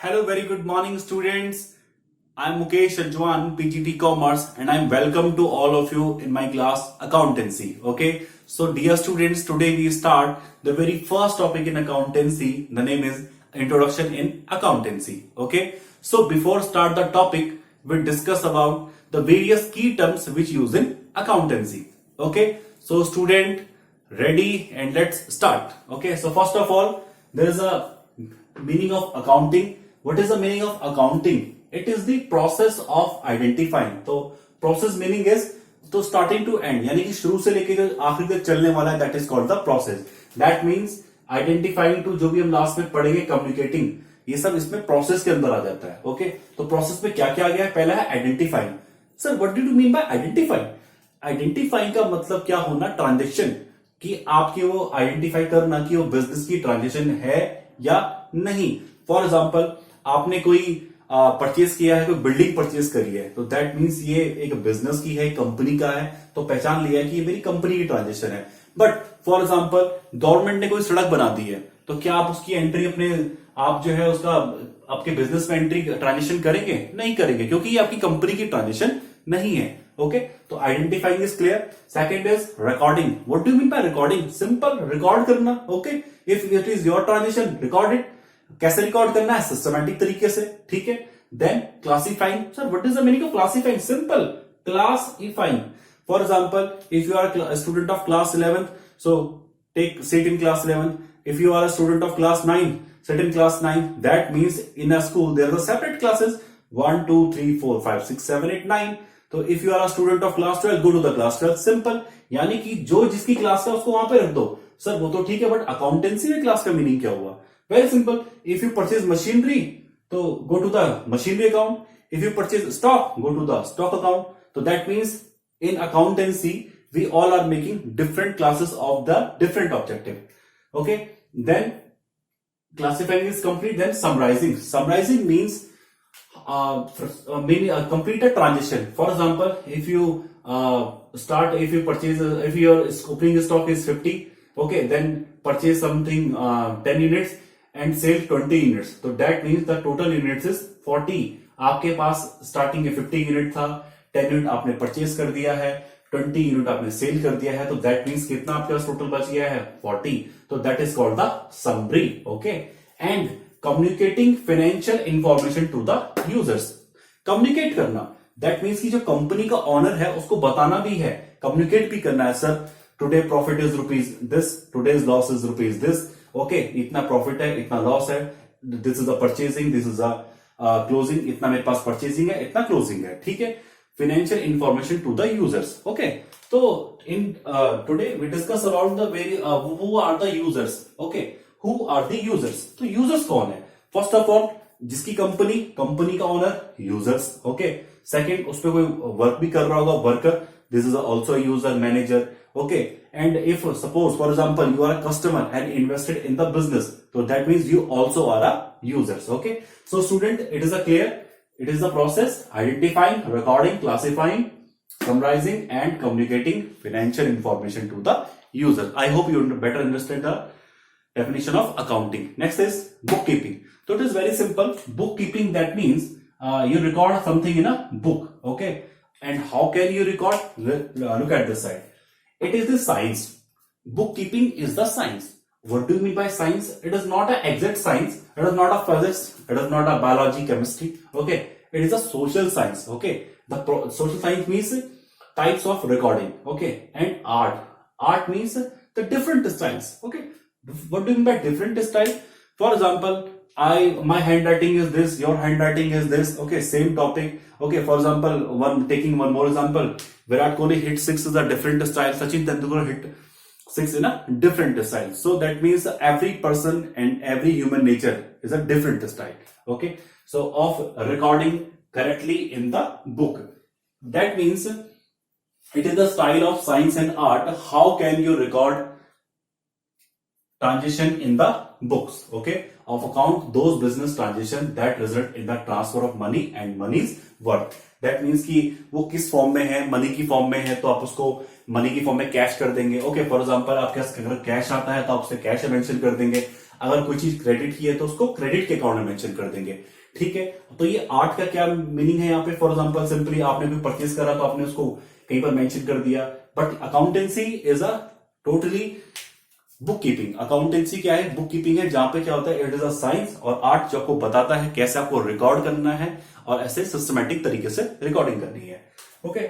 Hello, very good morning, students. I'm Mukesh Ajwan, PGT Commerce, and I'm welcome to all of you in my class Accountancy. Okay, so dear students, today we start the very first topic in accountancy. The name is Introduction in Accountancy. Okay, so before start the topic, we discuss about the various key terms which use in accountancy. Okay, so student, ready and let's start. Okay, so first of all, there is a meaning of accounting. What is the meaning of accounting? It is the process of identifying. तो process meaning is तो starting to end यानी कि शुरू से लेकर आखिर तक चलने वाला है, that is called the process. That means identifying to जो भी हम लास्ट में पढ़ेंगे communicating, ये सब इसमें process के अंदर आ जाता है. ओके, तो process में क्या क्या आ गया है? पहला है identifying. Sir what did you mean by identifying? Identifying का मतलब क्या होना? ट्रांजेक्शन, कि आपकी वो आइडेंटिफाई करना कि वो बिजनेस की ट्रांजेक्शन है या नहीं. फॉर एग्जाम्पल आपने कोई परचेज किया है, कोई बिल्डिंग परचेज करी है, तो दैट मीन्स ये एक बिजनेस की है, कंपनी का है, तो पहचान लिया है कि ये मेरी कंपनी की ट्रांजेक्शन है. बट फॉर एग्जाम्पल गवर्नमेंट ने कोई सड़क बना दी है, तो क्या आप उसकी एंट्री अपने आप जो है उसका आपके बिजनेस में एंट्री ट्रांजेक्शन करेंगे? नहीं करेंगे, क्योंकि ये आपकी कंपनी की ट्रांजेक्शन नहीं है. ओके, तो identifying is clear. Second is recording. What do you mean by recording? Simple, record करना. Okay, if it is your transaction, record it. कैसे रिकॉर्ड करना है? सिस्टमैटिक तरीके से. ठीक है. Then classifying. Sir what is the meaning of classifying? Simple, classifying. For example if you are a student of class 11th, so take sit in class 11th. If you are a student of class 9, sit in class 9. That means in a school there are separate classes 1 2 3 4 5 6 7 8 9. तो if you are a student of class 12, go to the class 12. Simple, यानी कि जो जिसकी class है उसको वहां पे रख दो. सर वो तो ठीक है, बट अकाउंटेंसी में क्लास का मीनिंग क्या हुआ? Very simple. If you purchase machinery, तो go to the machinery account. If you purchase stock, go to the stock account. तो that means in accountancy we all are making different classes of the different objective. Okay, then classifying is complete. Then summarizing. Summarizing means complete a transition. For example, if you purchase, if your opening stock is 50, okay, then purchase something 10 units and sell 20 units. So that means the total units is 40. आपके पास starting में 50 unit था, 10 unit आपने purchase कर दिया है, 20 unit आपने cell कर दिया है, तो दैट मीन्स कितना आपके पास टोटल बच गया है? 40. तो that is called the summary. Okay, and communicating financial information to the users. Communicate करना, दैट मीन्स कि जो कंपनी का ऑनर है उसको बताना भी है, कम्युनिकेट भी करना है. Sir today profit is rupees this, today's loss is rupees this. Okay, इतना प्रॉफिट है, इतना लॉस है, this is the purchasing, this is the closing, इतना मेरे पास परचेजिंग है, इतना क्लोजिंग है. ठीक है, financial information to the users. Okay, so in today we discuss about the very who are the users. Okay, who are the users? तो users कौन है? First of all, जिसकी कंपनी का ओनर, यूजर्स. ओके, सेकंड उस पर कोई work भी कर रहा होगा, worker, this is also a user, manager. Okay, and if suppose for example you are a customer and invested in the business, तो that means you also are a users. Okay, so student, it is a clear. It is the process identifying, recording, classifying, summarizing and communicating financial information to the user. I hope you better understand the definition of accounting. Next is bookkeeping. So it is very simple. Bookkeeping, that means you record something in a book. Okay, and how can you record? Look at this side. It is the science. Bookkeeping is the science. What do you mean by science? It is not an exact science. It is not a physics. It is not a biology, chemistry. Okay, it is a social science. Okay, the social science means types of recording. Okay, and art. Art means the different styles. Okay, what do you mean by different style? For example, my handwriting is this, your handwriting is this. Okay, same topic. Okay, for example, taking one more example, Virat Kohli hit 6 is a different style. Sachin Tendulkar hit 6 in a different style. So that means every person and every human nature is a different style. Okay, so of recording correctly in the book, that means it is the style of science and art. How can you record transition in the books, okay, of account those business transition that result in the transfer of money and money's worth. That means कि वो किस form में है, money की form में है, तो आप उसको मनी की फॉर्म में कैश कर देंगे. ओके, फॉर एग्जांपल आपके पास अगर कैश आता है तो आप उसे कैश मेंशन कर देंगे. अगर कोई चीज क्रेडिट की है तो उसको क्रेडिट के अकाउंट में मेंशन कर देंगे, ठीक है। तो ये आर्ट का क्या मीनिंग है यहाँ पे, फॉर एग्जांपल सिंपली आपने कोई परचेज करा तो आपने उसको कहीं पर मेंशन कर दिया, but accountancy is a totally book keeping. Accountancy क्या है, बुक कीपिंग है, जहां पे क्या होता है, इट इज अ साइंस और आर्ट जो आपको बताता है कैसे आपको रिकॉर्ड करना है और ऐसे सिस्टमैटिक तरीके से रिकॉर्डिंग करनी है। Okay,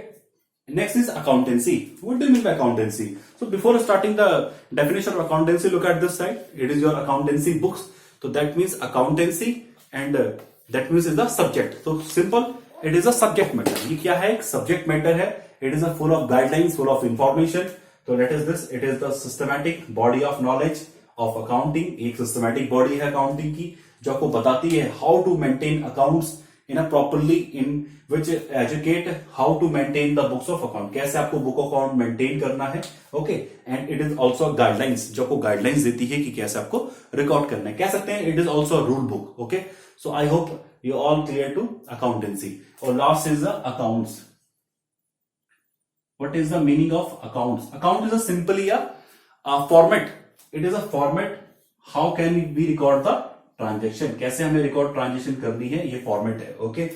next is accountancy. What do you mean by accountancy? So before starting the definition of accountancy, look at this side. It is your accountancy books. So that means accountancy and that means is the subject. So simple, it is a subject matter. ये क्या है, एक subject matter है. It is a full of guidelines, full of information. So that is this. It is the systematic body of knowledge of accounting. एक systematic body है accounting की जो आपको बताती है how to maintain accounts in a properly, in which educate how to maintain the books of account, कैसे आपको book account maintain करना है। Okay, and it is also guidelines जो आपको गाइडलाइंस देती है कि कैसे आपको रिकॉर्ड करना है, कह सकते हैं it is also rule book. Okay, so I hope you all clear to accountancy. और last is the accounts. What is the meaning of accounts? Account is a simply a format, it is a format how can we record the transaction, कैसे हमें record transaction करनी है, ये format है। Okay,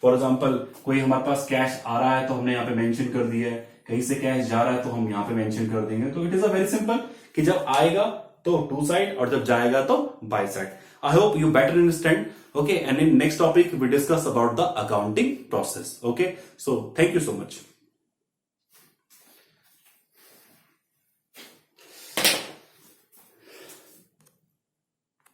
for example कोई हमारे पास cash आ रहा है तो हमने यहाँ पे मेंशन कर दिया है, कहीं से कैश जा रहा है तो हम यहाँ पे मेंशन कर देंगे। तो it is a very simple कि जब आएगा तो टू साइड और जब जाएगा तो by side. I hope you better understand. Okay, and in next topic we discuss about the accounting process. Okay, so thank you so much.